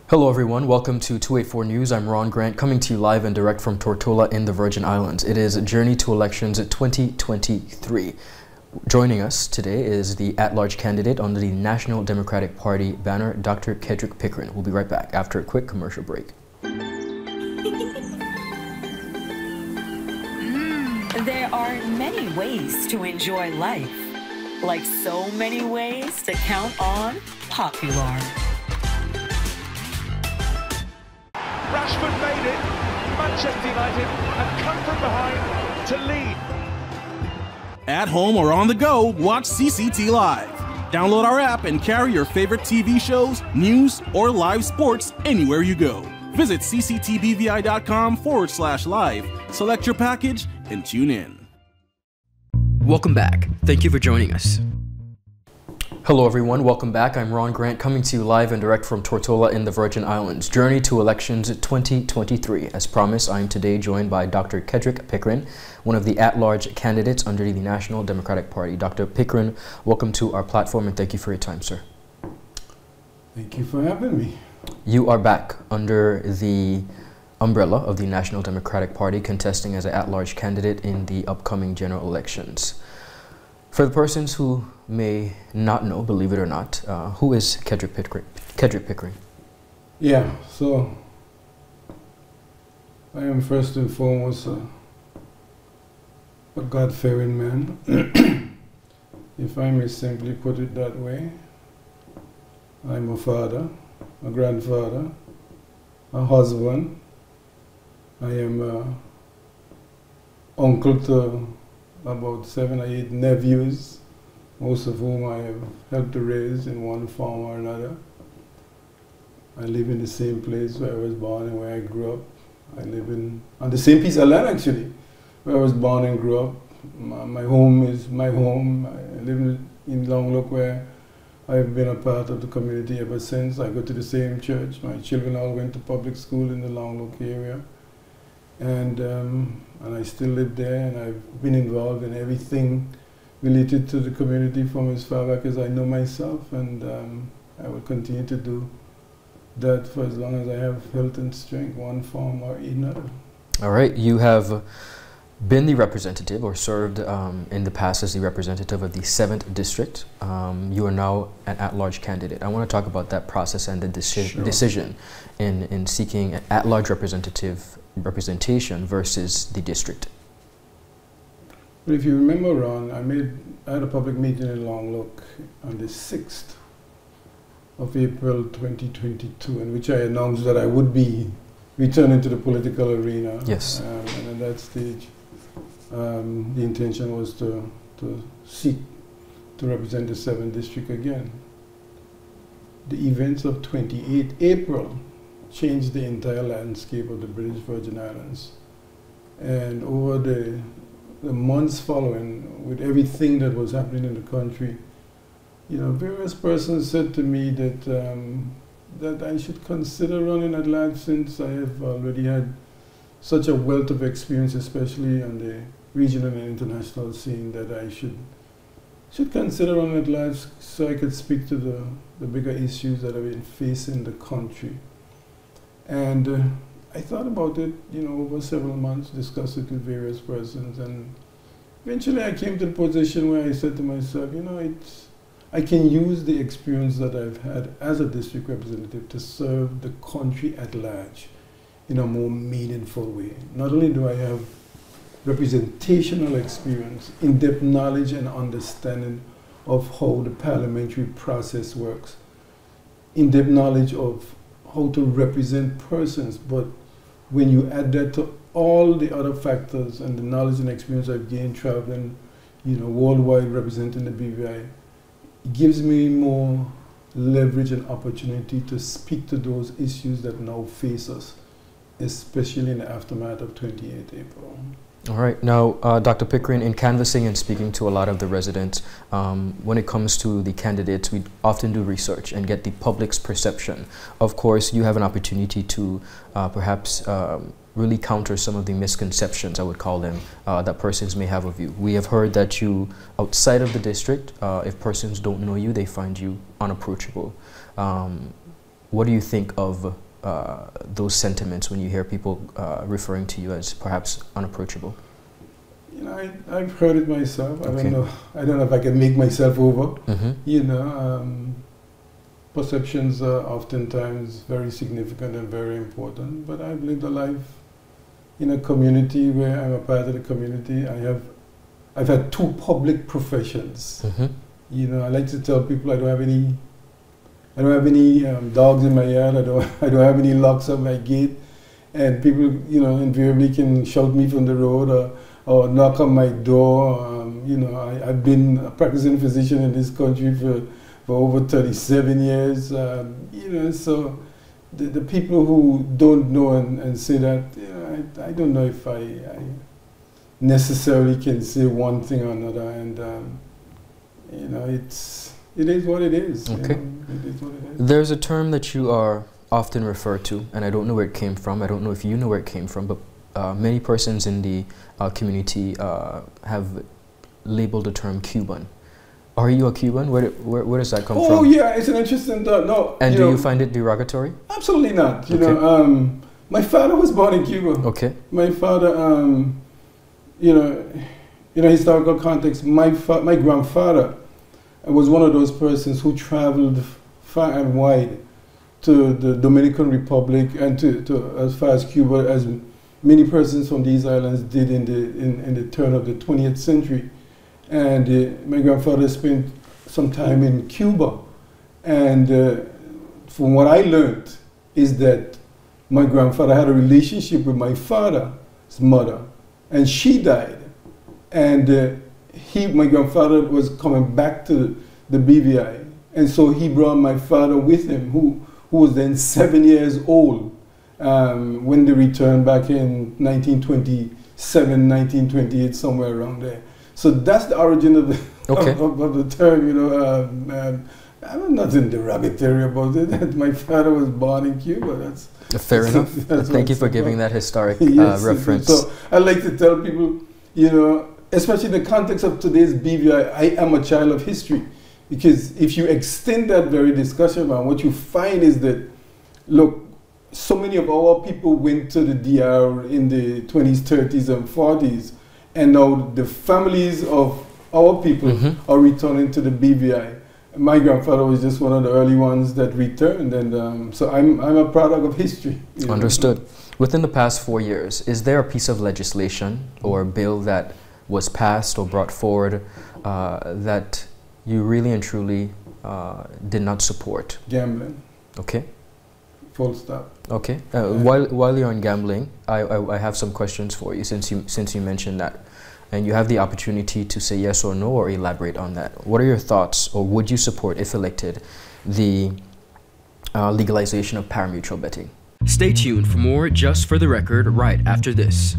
Hello everyone, welcome to 284 News. I'm Ron Grant, coming to you live and direct from Tortola in the Virgin Islands. It is Journey to Elections 2023. Joining us today is the at-large candidate under the National Democratic Party banner, Dr. Kedrick Pickering. We'll be right back after a quick commercial break. There are many ways to enjoy life, like so many ways to count on Popular. Rashford made it. Manchester United have come from behind to lead. At home or on the go, watch CCT Live. Download our app and carry your favorite TV shows, news, or live sports anywhere you go. Visit cctvvi.com/live, select your package, and tune in. Welcome back. Thank you for joining us. Hello everyone, welcome back. I'm Ron Grant, coming to you live and direct from Tortola in the Virgin Islands. Journey to Elections 2023. As promised, I am today joined by Dr. Kedrick Pickering, one of the at-large candidates under the National Democratic Party. Dr. Pickering, welcome to our platform and thank you for your time, sir. Thank you for having me. You are back under the umbrella of the National Democratic Party, contesting as an at-large candidate in the upcoming general elections. For the persons who may not know, believe it or not, who is Kedrick Pickering? Yeah, so I am first and foremost a God-fearing man, if I may simply put it that way. I'm a father, a grandfather, a husband. I am an uncle to about 7 or 8 nephews, most of whom I have helped to raise in one form or another. I live in the same place where I was born and where I grew up. I live on the same piece of land, actually, where I was born and grew up. My home is my home. I live in Long Look, where I've been a part of the community ever since. I go to the same church. My children all went to public school in the Long Look area. And I still live there, and I've been involved in everything related to the community from as far back as I know myself, and I will continue to do that for as long as I have health and strength, one form or another. All right, you have been the representative or served in the past as the representative of the 7th District. You are now an at-large candidate. I want to talk about that process and the decision in seeking an at-large representation versus the district. But if you remember, Ron, I had a public meeting in Long Look on the 6th of April 2022, in which I announced that I would be returning to the political arena. Yes. And at that stage, the intention was to seek to represent the 7th District again. The events of 28 April changed the entire landscape of the British Virgin Islands. And over the months following, with everything that was happening in the country, you know, various persons said to me that that I should consider running at large, since I have already had such a wealth of experience, especially on the regional and international scene, that I should consider running at large so I could speak to the bigger issues that have been facing the country. And I thought about it, you know, over several months, discussed it with various persons, and eventually I came to the position where I said to myself, you know, I can use the experience that I've had as a district representative to serve the country at large in a more meaningful way. Not only do I have representational experience, in-depth knowledge and understanding of how the parliamentary process works, in-depth knowledge of how to represent persons, but when you add that to all the other factors and the knowledge and experience I've gained traveling, you know, worldwide representing the BVI, it gives me more leverage and opportunity to speak to those issues that now face us, especially in the aftermath of 28 April. All right. Now, Dr. Pickering, in canvassing and speaking to a lot of the residents, when it comes to the candidates, we often do research and get the public's perception. Of course, you have an opportunity to perhaps really counter some of the misconceptions, I would call them, that persons may have of you. We have heard that you, outside of the district, if persons don't know you, they find you unapproachable. What do you think of those sentiments when you hear people referring to you as perhaps unapproachable? You know, I've heard it myself. I don't know if I can make myself over. You know, perceptions are oftentimes very significant and very important. But I've lived a life in a community where I'm a part of the community. I've had 2 public professions. You know, I like to tell people I don't have any dogs in my yard. I don't have any locks on my gate, and people, you know, invariably can shout me from the road or knock on my door. You know, I've been a practicing physician in this country for over 37 years. You know, so the people who don't know and say that, you know, I don't know if I necessarily can say one thing or another, and you know, it is what it is. Okay. You know, it is what it is. There's a term that you are often referred to, and I don't know where it came from. I don't know if you know where it came from, but many persons in the community have labeled the term Cuban. Are you a Cuban? Where does that come from? Oh yeah, it's an interesting thought. No. And do you find it derogatory? Absolutely not. You Okay. know, my father was born in Cuba. Okay. My father, you know, in a historical context, my grandfather was one of those persons who traveled far and wide to the Dominican Republic and to as far as Cuba as many persons from these islands did in the turn of the 20th century. And my grandfather spent some time in Cuba. And from what I learned is that my grandfather had a relationship with my father's mother, and she died. And my grandfather was coming back to the BVI, and so he brought my father with him, who was then 7 years old when they returned back in 1927, 1928, somewhere around there. So that's the origin of the, of the term, you know. I'm nothing derogatory about it. That my father was born in Cuba. That's fair enough. Thank you for giving that historic reference. So I like to tell people, you know, especially in the context of today's BVI, I am a child of history. Because if you extend that very discussion, man, what you find is that, look, so many of our people went to the DR in the 20s, 30s, and 40s, and now the families of our people are returning to the BVI. My grandfather was just one of the early ones that returned, and so I'm a product of history. Understood. Within the past 4 years, is there a piece of legislation or a bill that was passed or brought forward that you really and truly did not support? Gambling. Okay. Full stop. Okay. While you're on gambling, I have some questions for you since you mentioned that, and you have the opportunity to say yes or no or elaborate on that. What are your thoughts, or would you support, if elected, the legalization of pari-mutuel betting? Stay tuned for more Just for the Record right after this.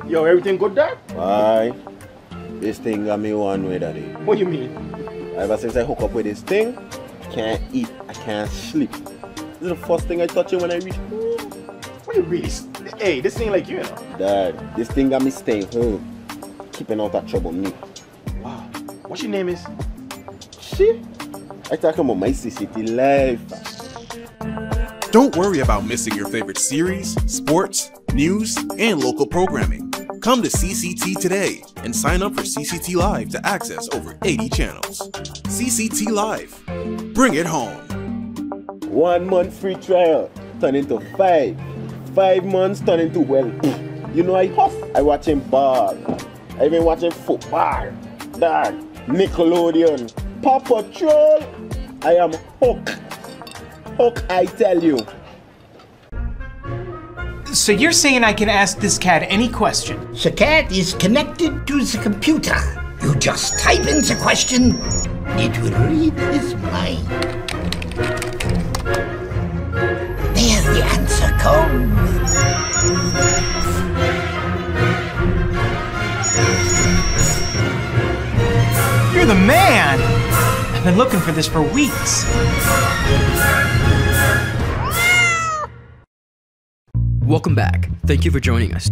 Yo, everything good there? Aye. This thing got me one way, daddy. What do you mean? Ever since I hook up with this thing, can't eat, I can't sleep. This is the first thing I touch it when I reach home. What do you really? Hey, this ain't like you, you know. Dad, this thing got me staying home, keeping out of trouble me. Wow. What your name is? Shit. I talking about my CCT life. Don't worry about missing your favorite series, sports, news, and local programming. Come to CCT today and sign up for CCT Live to access over 80 channels. CCT Live. Bring it home. 1 month free trial turn into 5. 5 months turn into, well, you know, I watching ball. I even watching football. Dad, Nickelodeon, Paw Patrol. I am hooked. Hook, I tell you. So you're saying I can ask this cat any question? The cat is connected to the computer. You just type in the question, it will read his mind. come. You're the man! I've been looking for this for weeks. Welcome back. Thank you for joining us.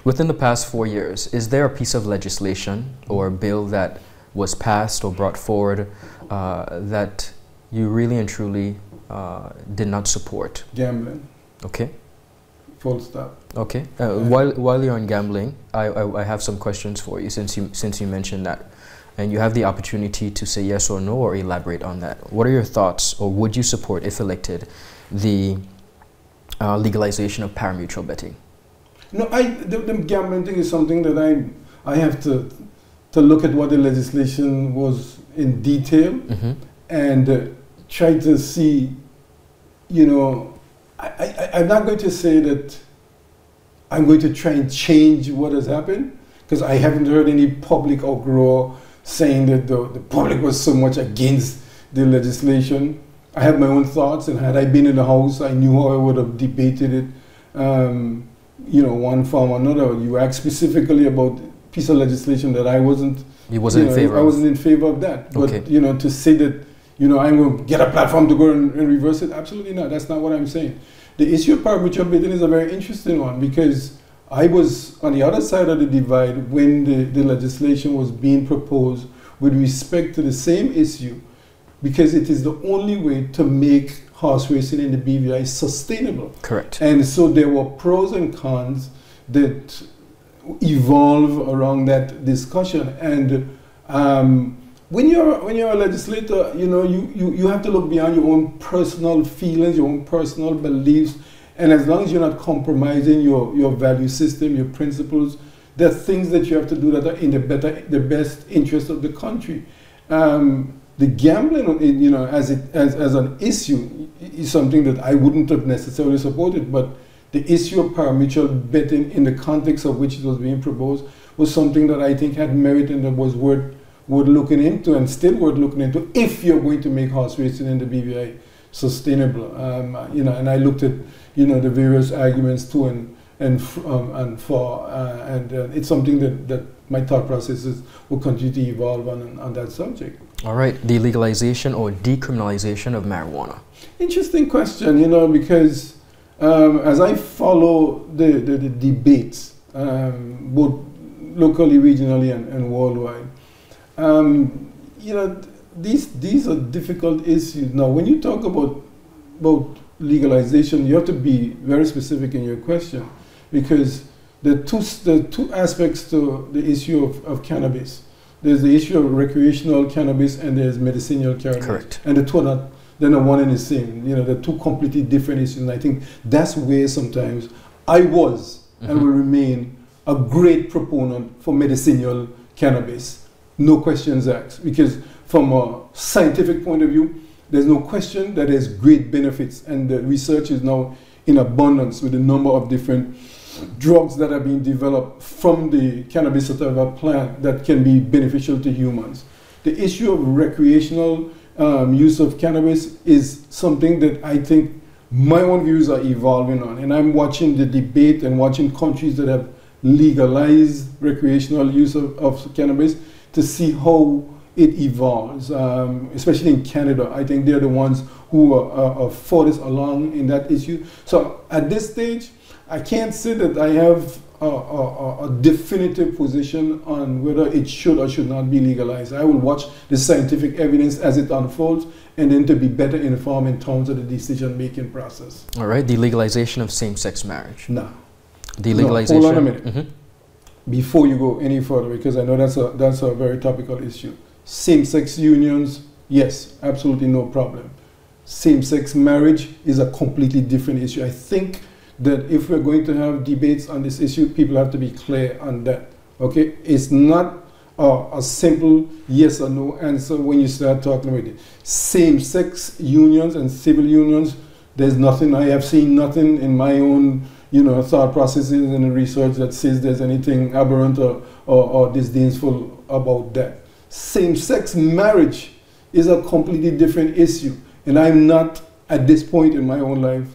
Within the past 4 years, is there a piece of legislation or a bill that was passed or brought forward that you really and truly did not support? Gambling. Okay. Full stop. Okay. While you're on gambling, I have some questions for you since you mentioned that, and you have the opportunity to say yes or no or elaborate on that. What are your thoughts, or would you support, if elected, the legalization of parimutuel betting? No, the gambling thing is something that I have to look at what the legislation was in detail and try to see, you know, I'm not going to say that I'm going to try and change what has happened, because I haven't heard any public uproar saying that the public was so much against the legislation. I have my own thoughts, and had I been in the House, I knew how I would have debated it, you know, one form or another. You asked specifically about a piece of legislation that I wasn't. You wasn't in favor of? I wasn't in favor of that. Okay. But, you know, to say that, you know, I'm going to get a platform to go and reverse it, absolutely not. That's not what I'm saying. The issue of parimutuel betting is a very interesting one, because I was on the other side of the divide when the legislation was being proposed with respect to the same issue, because it is the only way to make horse racing in the BVI sustainable. Correct. And so there were pros and cons that evolve around that discussion. And when you're a legislator, you know, you have to look beyond your own personal feelings, your own personal beliefs. And as long as you're not compromising your value system, your principles, there are things that you have to do that are in the best interest of the country. The gambling, you know, as an issue is something that I wouldn't have necessarily supported, but the issue of parimutuel betting in the context of which it was being proposed was something that I think had merit and that was worth looking into, and still worth looking into, if you're going to make horse racing in the BVI sustainable. You know, and I looked at, you know, the various arguments to and for, and it's something that my thought processes will continue to evolve on that subject. All right, the legalization or decriminalization of marijuana. Interesting question, you know, because as I follow the debates, both locally, regionally, and worldwide, you know, these are difficult issues. Now, when you talk about legalization, you have to be very specific in your question, because there are two aspects to the issue of cannabis. There's the issue of recreational cannabis, and there's medicinal cannabis. Correct. And the two are not one and the same. You know, they're two completely different issues. And I think that's where sometimes I was and will remain a great proponent for medicinal cannabis. No questions asked. Because from a scientific point of view, there's no question that there's great benefits. And the research is now in abundance with a number of different drugs that are being developed from the cannabis sativa plant that can be beneficial to humans. The issue of recreational use of cannabis is something that I think my own views are evolving on. And I'm watching the debate and watching countries that have legalized recreational use of cannabis to see how it evolves, especially in Canada. I think they're the ones who are furthest along in that issue. So at this stage, I can't say that I have a definitive position on whether it should or should not be legalized. I will watch the scientific evidence as it unfolds, and then to be better informed in terms of the decision-making process. All right, the legalization of same-sex marriage. No. The legalization. No, hold on a minute. Before you go any further, because I know that's a very topical issue. Same-sex unions, yes, absolutely no problem. Same-sex marriage is a completely different issue. I think that if we're going to have debates on this issue, people have to be clear on that. Okay, it's not a simple yes or no answer when you start talking about it. Same-sex unions and civil unions, there's nothing. I have seen nothing in my own, you know, thought processes and research that says there's anything aberrant or disdainful about that. Same-sex marriage is a completely different issue, and I'm not at this point in my own life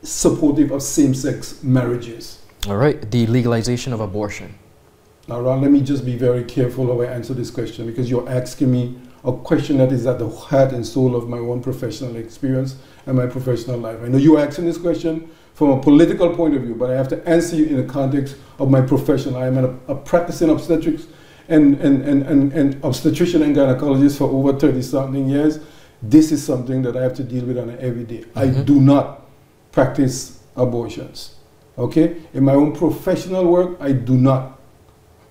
supportive of same-sex marriages. All right, the legalization of abortion. Now, Ron, let me just be very careful how I answer this question, because you're asking me a question that is at the heart and soul of my own professional experience and my professional life. I know you're asking this question from a political point of view, but I have to answer you in the context of my profession. I am a practicing obstetrics and obstetrician and gynecologist for over 30-something years. This is something that I have to deal with on an everyday. I do not practice abortions. Okay? In my own professional work, I do not.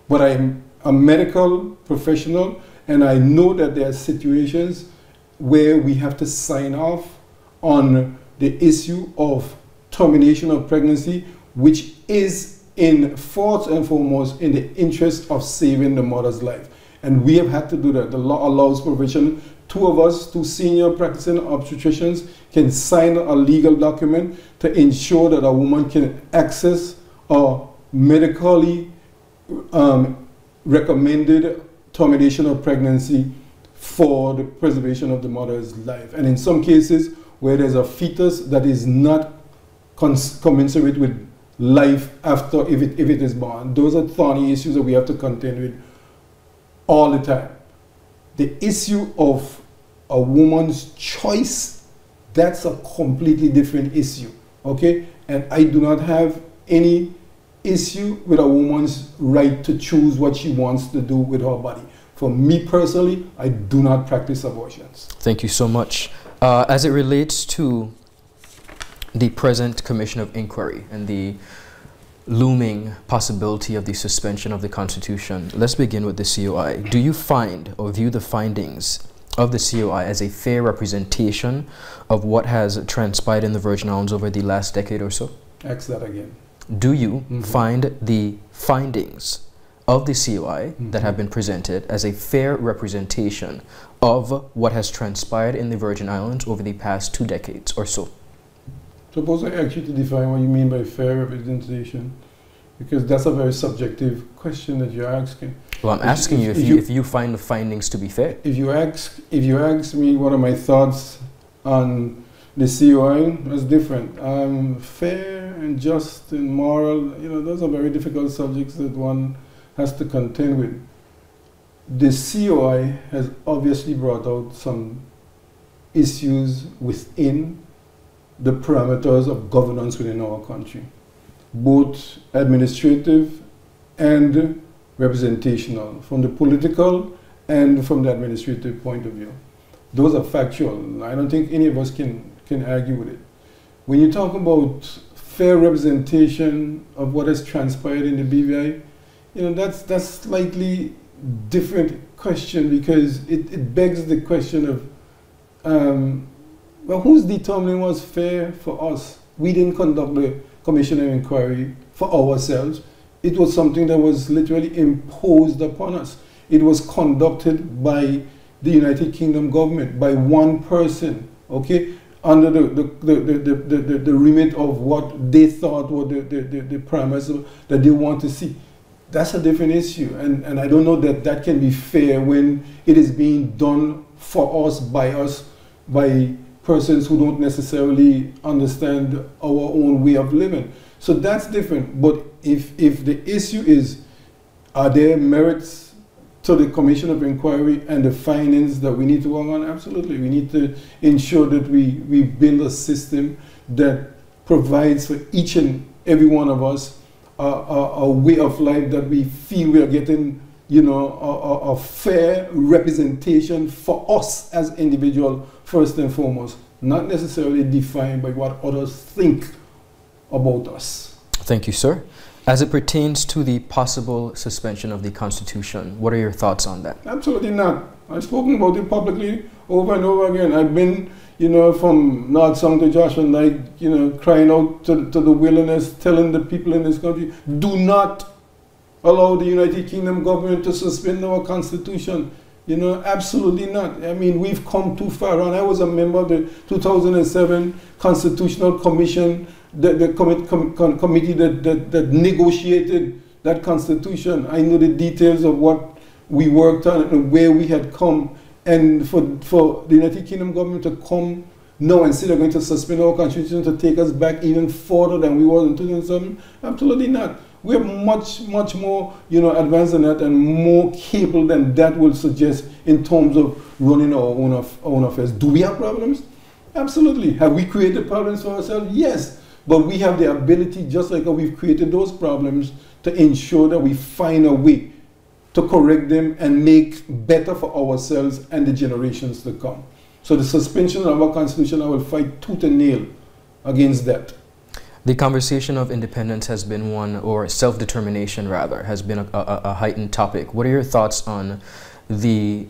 But I am a medical professional, and I know that there are situations where we have to sign off on the issue of termination of pregnancy, which is in first and foremost in the interest of saving the mother's life. And we have had to do that. The law allows provision. Two of us, two senior practicing obstetricians, can sign a legal document to ensure that a woman can access a medically recommended termination of pregnancy for the preservation of the mother's life. And in some cases where there's a fetus that is not commensurate with life after if it is born, those are thorny issues that we have to contend with all the time. The issue of a woman's choice, that's a completely different issue, okay? And I do not have any issue with a woman's right to choose what she wants to do with her body. For me personally, I do not practice abortions. Thank you so much. As it relates to the present Commission of Inquiry and the looming possibility of the suspension of the Constitution, let's begin with the COI. Do you find or view the findings of the COI as a fair representation of what has transpired in the Virgin Islands over the last decade or so? Ask that again. Do you find the findings of the COI that have been presented as a fair representation of what has transpired in the Virgin Islands over the past 2 decades or so? Suppose I ask you to define what you mean by fair representation, because that's a very subjective question that you're asking. Well, I'm asking you if you find the findings to be fair. If you ask me what are my thoughts on the COI, that's different. Fair and just and moral, those are very difficult subjects that one has to contend with. The COI has obviously brought out some issues within the parameters of governance within our country, both administrative and representational, from the political and from the administrative point of view. Those are factual. I don't think any of us can argue with it. When you talk about fair representation of what has transpired in the BVI, that's slightly different question, because it begs the question of, well, who's determining what's fair for us? We didn't conduct the Commission of Inquiry for ourselves. It was something that was literally imposed upon us. It was conducted by the United Kingdom government, by one person, okay, under the remit of what they thought were the parameters that they want to see. That's a different issue, and I don't know that that can be fair when it is being done for us, by persons who don't necessarily understand our own way of living. So that's different. But if the issue is, are there merits to the Commission of Inquiry and the findings that we need to work on? Absolutely. We need to ensure that we build a system that provides for each and every one of us a way of life that we feel we are getting, a fair representation for us as individuals, first and foremost, not necessarily defined by what others think about us. Thank you, sir. As it pertains to the possible suspension of the Constitution, what are your thoughts on that? Absolutely not. I've spoken about it publicly over and over again. I've been, from North Song to Joshua Night, crying out to the wilderness, telling the people in this country, do not allow the United Kingdom government to suspend our Constitution. Absolutely not. I mean, we've come too far. And I was a member of the 2007 Constitutional Commission, the committee that negotiated that Constitution. I know the details of what we worked on and where we had come. And for the United Kingdom government to come no, and say they're going to suspend our constitution to take us back even further than we were in 2007? Absolutely not. We're much, much more, advanced than that and more capable than that will suggest in terms of running our own affairs. Do we have problems? Absolutely. Have we created problems for ourselves? Yes. But we have the ability, just like how we've created those problems, to ensure that we find a way to correct them and make better for ourselves and the generations to come. So the suspension of our constitution, I will fight tooth and nail against that. The conversation of independence has been one, or self-determination rather, has been a heightened topic. What are your thoughts on the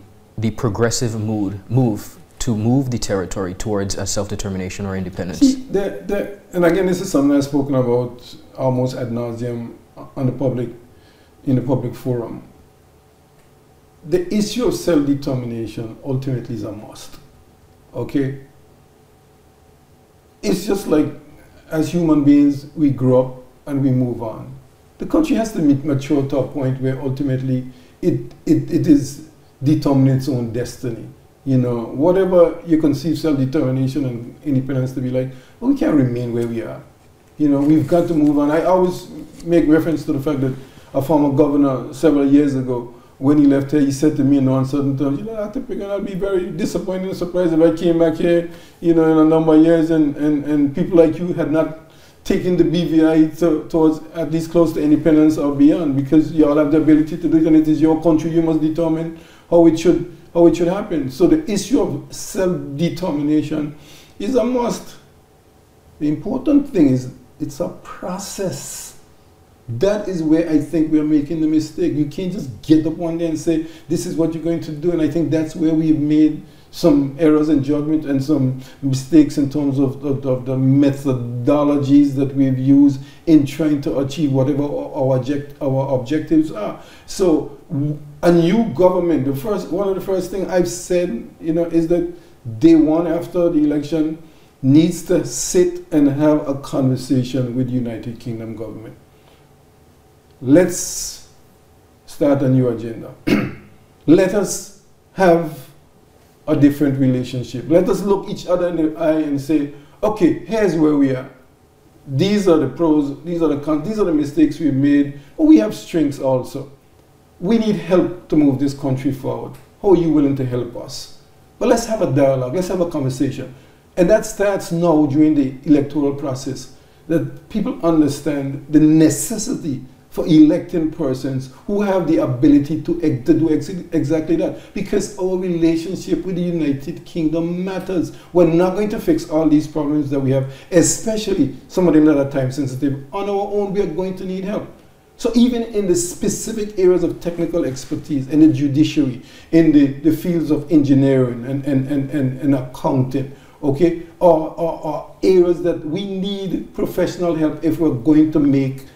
progressive move to move the territory towards a self-determination or independence? See, and again, this is something I've spoken about almost ad nauseum in the public forum. The issue of self-determination ultimately is a must. Okay? It's just like, as human beings, we grow up and we move on. The country has to mature to a point where ultimately it is determining its own destiny. Whatever you conceive self-determination and independence to be like, well, we can't remain where we are. We've got to move on. I always make reference to the fact that a former governor several years ago, when he left here, he said to me in no uncertain terms, Dr. Pickering, I'll be very disappointed and surprised if I came back here, in a number of years and people like you had not taken the BVI towards at least close to independence or beyond, because you all have the ability to do it and it is your country. You must determine how it should happen. So the issue of self-determination is a must. The important thing is it's a process. That is where I think we're making the mistake. You can't just get up one day and say, this is what you're going to do. And I think that's where we've made some errors in judgment and some mistakes in terms of the methodologies that we've used in trying to achieve whatever our objectives are. So a new government, one of the first things I've said, is that day one after the election needs to sit and have a conversation with the United Kingdom government. Let's start a new agenda. Let us have a different relationship. Let us look each other in the eye and say, okay, here's where we are. These are the pros, these are the cons, these are the mistakes we've made, but we have strengths also. We need help to move this country forward. How are you willing to help us? But let's have a dialogue, let's have a conversation. And that starts now during the electoral process, that people understand the necessity for electing persons who have the ability to do exactly that. Because our relationship with the United Kingdom matters. We're not going to fix all these problems that we have, especially some of them that are time sensitive. On our own, we are going to need help. So even in the specific areas of technical expertise, in the judiciary, in the fields of engineering and accounting, okay, or areas that we need professional help if we're going to make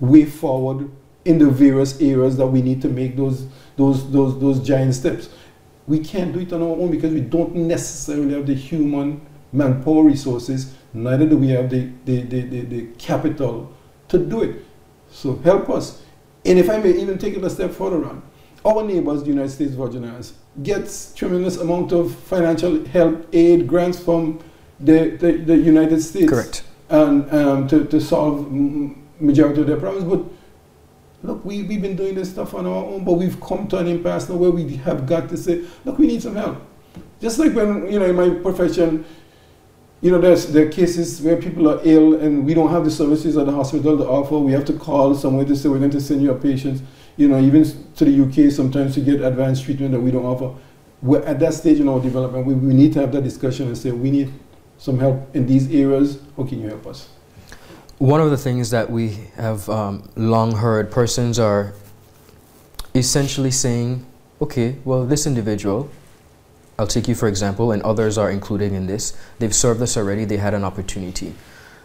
way forward in the various areas that we need to make those giant steps. We can't do it on our own because we don't necessarily have the human manpower resources, neither do we have the capital to do it. So help us. And if I may even take it a step further on, our neighbors, the United States Virgin Islands, gets tremendous amount of financial help, aid, grants from the United States. Correct. And to solve majority of their problems. But look, we've been doing this stuff on our own, but we've come to an impasse now where we have got to say, look, we need some help. Just like when, in my profession, there are cases where people are ill and we don't have the services at the hospital to offer. We have to call somewhere to say we're going to send you a patient, even to the UK sometimes to get advanced treatment that we don't offer. We're at that stage in our development. We need to have that discussion and say, we need some help in these areas. How can you help us? One of the things that we have long heard, persons are essentially saying, okay, well, this individual, I'll take you for example, and others are included in this, they've served us already, they had an opportunity.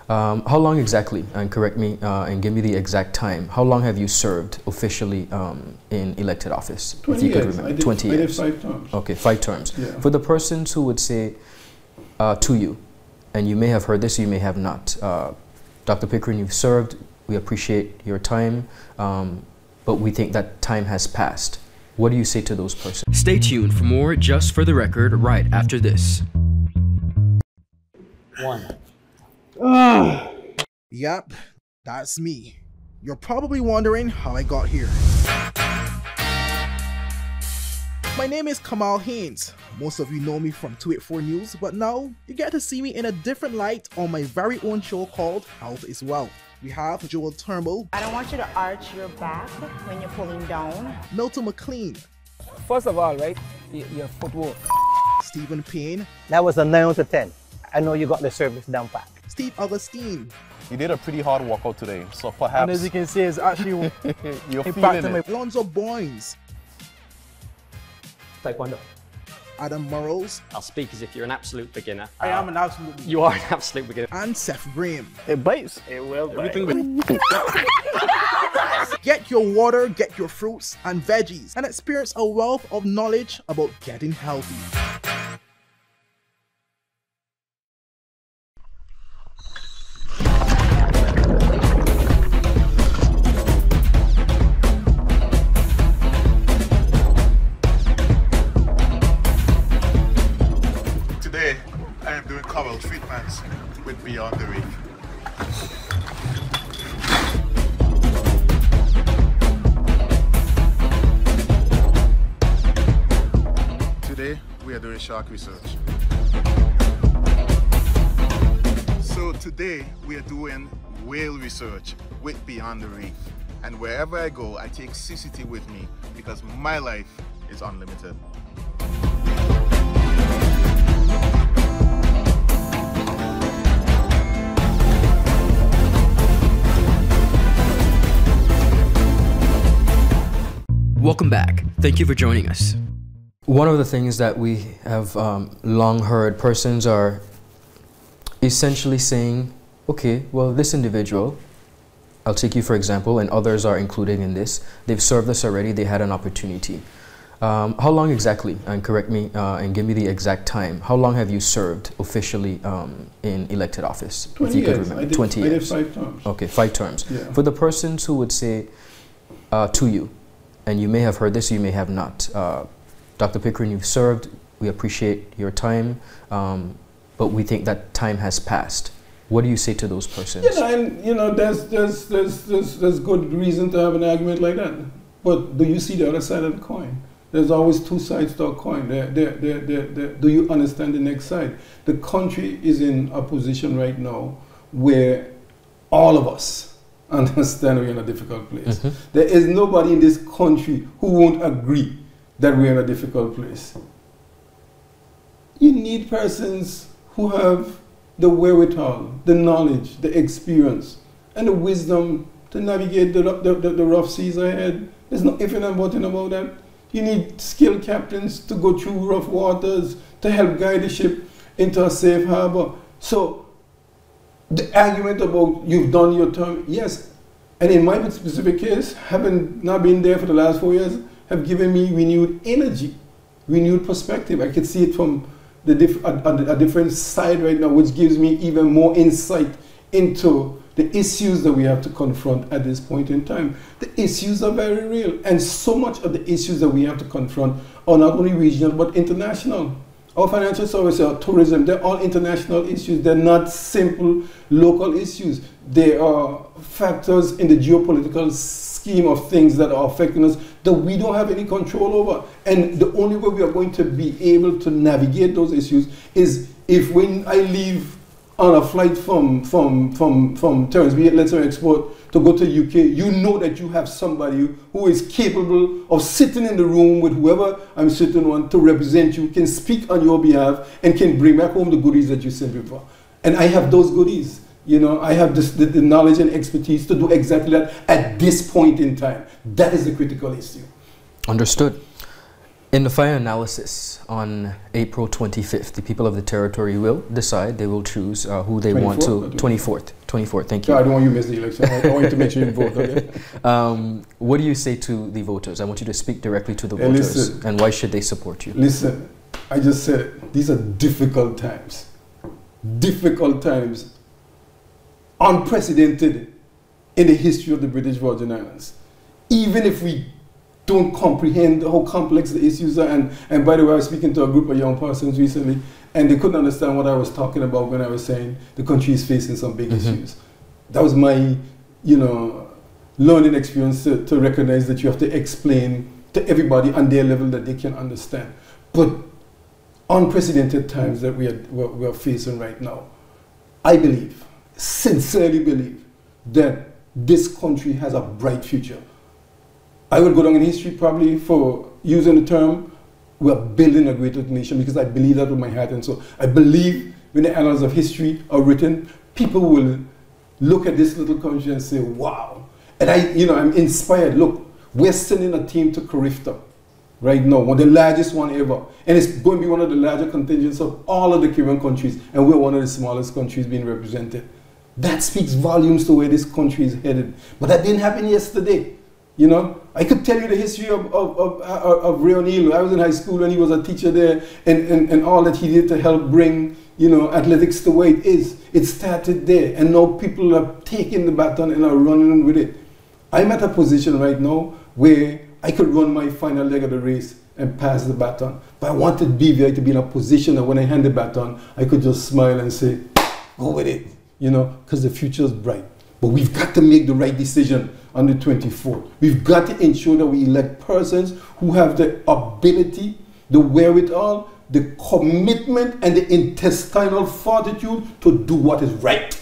How long exactly, and correct me and give me the exact time, how long have you served officially in elected office? 20 if you years. could remember. 20 years. I did 5 terms. Okay, 5 terms. Yeah. For the persons who would say to you, and you may have heard this, you may have not, Dr. Pickering, you've served, we appreciate your time, but we think that time has passed. What do you say to those persons? Stay tuned for more Just for the Record right after this. Yep, that's me. You're probably wondering how I got here. My name is Kamal Haynes. Most of you know me from 284 News, but now you get to see me in a different light on my very own show called Health is Wealth. We have Joel Turnbull. I don't want you to arch your back when you're pulling down. Milton McLean. First of all, right, your footwork. Stephen Payne. That was a 9 out of 10. I know you got the service down pat. Steve Augustine. You did a pretty hard workout today, so perhaps... And as you can see, it's actually you're feeling it. Alonzo Boynes. Taekwondo. Adam Murrows. I'll speak as if you're an absolute beginner. I am an absolute beginner. You are an absolute beginner. And Seth Graham. It bites. It will bite. Get your water, get your fruits and veggies, and experience a wealth of knowledge about getting healthy. Today, I am doing coral treatments with Beyond the Reef. Today, we are doing shark research. So today, we are doing whale research with Beyond the Reef. And wherever I go, I take CCT with me because my life is unlimited. Welcome back. Thank you for joining us. One of the things that we have long heard, persons are essentially saying, okay, well, this individual, I'll take you for example, and others are included in this, they've served us already, they had an opportunity. How long exactly, and correct me and give me the exact time, how long have you served officially in elected office? 20 if you years. could remember. 20 years. I did 5 terms. Okay, 5 terms. Yeah. For the persons who would say to you, and you may have heard this, you may have not, Dr. Pickering, you've served, we appreciate your time, but we think that time has passed. What do you say to those persons? You know, and you know, there's good reason to have an argument like that. But do you see the other side of the coin? There's always 2 sides to a coin. Do you understand the next side? The country is in a position right now where all of us understand we're in a difficult place. There is nobody in this country who won't agree that we're in a difficult place. You need persons who have the wherewithal, the knowledge, the experience, and the wisdom to navigate the rough seas ahead. There's no if and buts about that. You need skilled captains to go through rough waters, to help guide the ship into a safe harbor. So the argument about you've done your term, yes. And in my specific case, having not been there for the last 4 years, have given me renewed energy, renewed perspective. I could see it from a different side right now, which gives me even more insight into the issues that we have to confront at this point in time. The issues are very real, and so much of the issues that we have to confront are not only regional but international. Our financial services, our tourism, they're all international issues. They're not simple local issues. They are factors in the geopolitical scheme of things that are affecting us that we don't have any control over. And the only way we are going to be able to navigate those issues is if when I leave on a flight from Terrence, let's say export, to go to UK, you know that you have somebody who is capable of sitting in the room with whoever I'm sitting on to represent you, can speak on your behalf, and can bring back home the goodies that you sent before. And I have those goodies. You know, I have the knowledge and expertise to do exactly that at this point in time. That is the critical issue. Understood. In the final analysis on April 25th, the people of the territory will decide, they will choose who they want to, 24th, thank you. I don't want you to miss the election. I want you to make sure you vote, okay? What do you say to the voters? I want you to speak directly to the voters. Listen, and why should they support you? Listen, I just said it. These are difficult times. Difficult times. Unprecedented in the history of the British Virgin Islands. Even if we don't comprehend how complex the issues are, and by the way, I was speaking to a group of young persons recently, And they couldn't understand what I was talking about when I was saying the country is facing some big issues. That was my, you know, learning experience to recognize that you have to explain to everybody on their level that they can understand. But unprecedented times that we are facing right now, I believe, sincerely believe, that this country has a bright future. I will go down in history probably for using the term, we are building a greater nation, because I believe that with my heart and soul. I believe when the annals of history are written, people will look at this little country and say, wow. And I'm inspired. Look, we're sending a team to Carifta right now, one of the largest one ever. And it's going to be one of the larger contingents of all of the Caribbean countries, and we're one of the smallest countries being represented. That speaks volumes to where this country is headed. But that didn't happen yesterday. You know, I could tell you the history of Ray O'Neill. I was in high school when he was a teacher there, and all that he did to help bring, you know, athletics to where it is. It started there, and now people are taking the baton and are running with it. I'm at a position right now where I could run my final leg of the race and pass the baton. But I wanted BVI to be in a position that when I hand the baton, I could just smile and say, go with it, you know, because the future is bright. But we've got to make the right decision on the 24th. We've got to ensure that we elect persons who have the ability, the wherewithal, the commitment, and the intestinal fortitude to do what is right.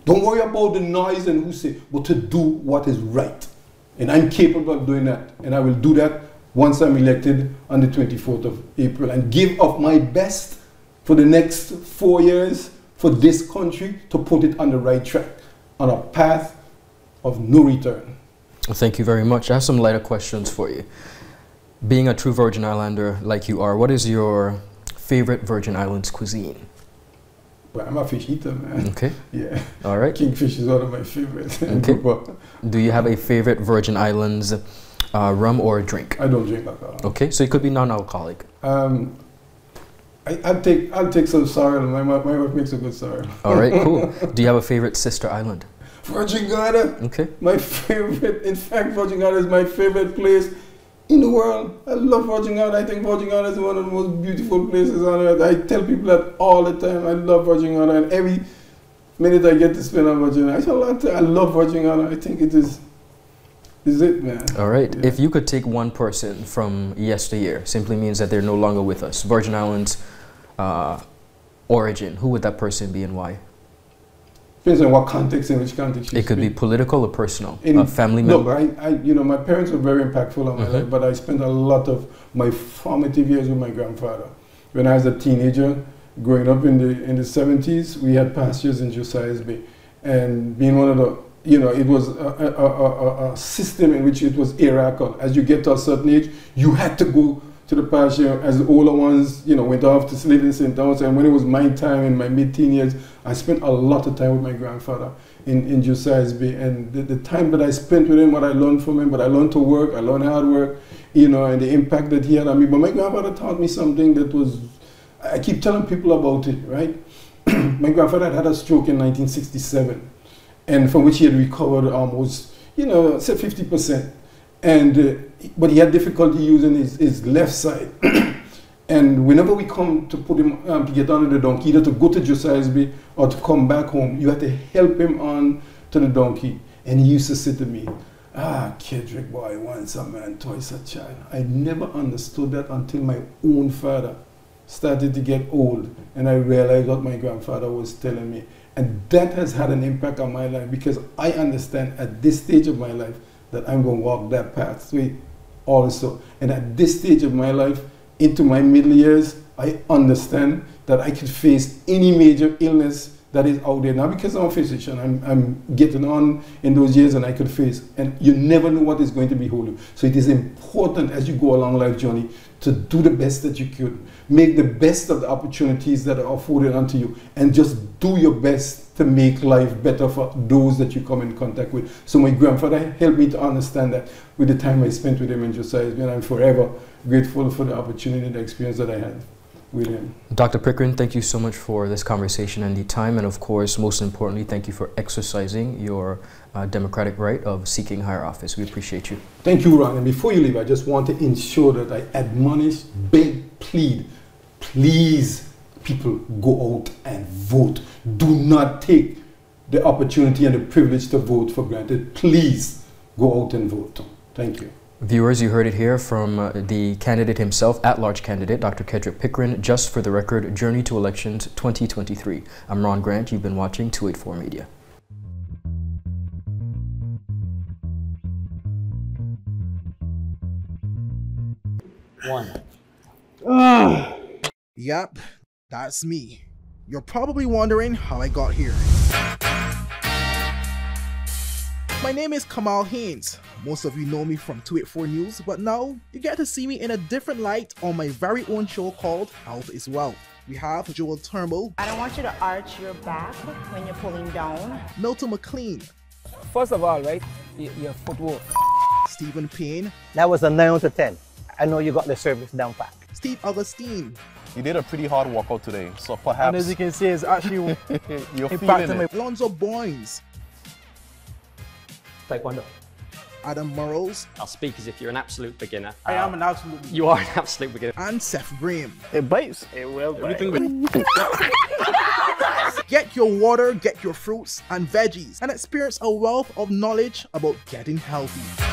Don't worry about the noise and who say, but to do what is right. And I'm capable of doing that. And I will do that once I'm elected on the 24th of April, and give of my best for the next 4 years for this country to put it on the right track, on a path of no return. Well, thank you very much. I have some lighter questions for you. Being a true Virgin Islander like you are, what is your favorite Virgin Islands cuisine? Well, I'm a fish eater, man. Okay. Yeah. All right. Kingfish is one of my favorites. Okay. Do you have a favorite Virgin Islands rum or drink? I don't drink alcohol. Okay, so it could be non-alcoholic. I'll take some sorrel. My wife makes a good sorrel. All right, cool. Do you have a favorite sister island? Virgin Gada. Okay. My favorite, in fact, Virgin Gada is my favorite place in the world. I love Virgin Gada. I think Virgin Gada is one of the most beautiful places on earth. I tell people that all the time. I love Virgin Gada, and every minute I get to spend on Virgin Gada, I love Virgin Gada. I think it is it, man. All right. Yeah. If you could take one person from yesteryear, simply means that they're no longer with us, Virgin Islands origin, who would that person be and why? Depends on what context, in which context. It could be political or personal. A family member. Look, you know, my parents were very impactful on my life, but I spent a lot of my formative years with my grandfather. When I was a teenager, growing up in the 70s, we had pastures in Josiah's Bay, and being one of the, you know, it was a system in which it was hierarchical. As you get to a certain age, you had to go to the pasture as the older ones, you know, went off to live in St. Thomas. And when it was my time in my mid-teen years, I spent a lot of time with my grandfather in Josiah's Bay. And the time that I spent with him, what I learned from him, but I learned to work, I learned hard work, you know, and the impact that he had on me. But my grandfather taught me something that was, I keep telling people about it, right? My grandfather had a stroke in 1967, and from which he had recovered almost, you know, say 50%. And but he had difficulty using his left side. And whenever we come to put him to get on the donkey, either to go to Josiah's Bay or to come back home, you had to help him on to the donkey. And he used to say to me, Kedrick, boy, once a man, twice a child. I never understood that until my own father started to get old, and I realized what my grandfather was telling me. And that has had an impact on my life, because I understand at this stage of my life that I'm going to walk that pathway also. And at this stage of my life, into my middle years, I understand that I could face any major illness that is out there. Not because I'm a physician, I'm getting on in those years, and I could face, and you never know what is going to be holding. So it is important as you go along life journey to do the best that you could. Make the best of the opportunities that are afforded unto you, and just do your best to make life better for those that you come in contact with. So my grandfather helped me to understand that with the time I spent with him in Josiah's Bay, and I'm forever grateful for the opportunity and the experience that I had with him. Dr. Pickering, thank you so much for this conversation and the time, and of course, most importantly, thank you for exercising your democratic right of seeking higher office. We appreciate you. Thank you, Ron. And before you leave, I just want to ensure that I admonish, beg, plead please, people, go out and vote. Do not take the opportunity and the privilege to vote for granted. Please go out and vote. Thank you. Viewers, you heard it here from the candidate himself, at-large candidate, Dr. Kedrick Pickering. Just for the record, Journey to Elections 2023. I'm Ron Grant. You've been watching 284 Media. Yep, that's me. You're probably wondering how I got here. My name is Kamal Haynes. Most of you know me from 284 News, but now you get to see me in a different light on my very own show called Health is Wealth. We have Joel Turnbull. I don't want you to arch your back when you're pulling down. Milton McLean. First of all, right, your footwork. Stephen Payne. That was a 9 out of 10. I know you got the service down pat. Steve Augustine. You did a pretty hard workout today, so perhaps... And as you can see, it's actually you're feeling it. Lonzo Boynes. Taekwondo. Adam Murrows. I'll speak as if you're an absolute beginner. I am an absolute beginner. You are an absolute beginner. And Seth Graham. It bites. It will bite. Get your water, get your fruits and veggies, and experience a wealth of knowledge about getting healthy.